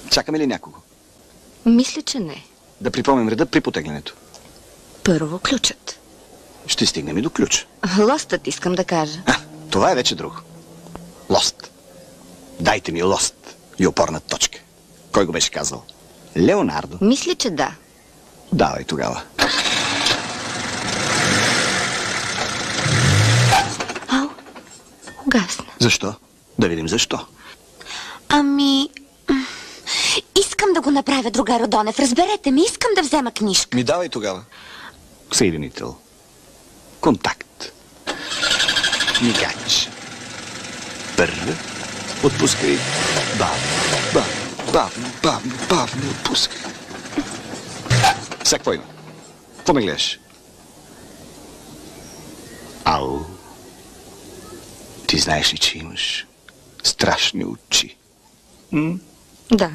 Чакаме ли някого? Мисля, че не. Да припомним реда при потеглянето. Първо ключът. Ще стигнем и до ключ. Лостът искам да кажа. Това е вече друго. Лост. Дайте ми лост и опорна точка. Кой го беше казал? Леонардо. Мисля, че да. Давай тогава. Ау, угасна. Защо? Да видим защо. Искам да го направя, другар Родонев. Разберете ми, искам да взема книжка. Ми давай тогава. Съединител. Контакт. Мигач. Първо. Отпускай. Бавно отпускай. Сега какво има? Какво ме гледаш? Ау. Ти знаеш ли, че имаш страшни очи? Да.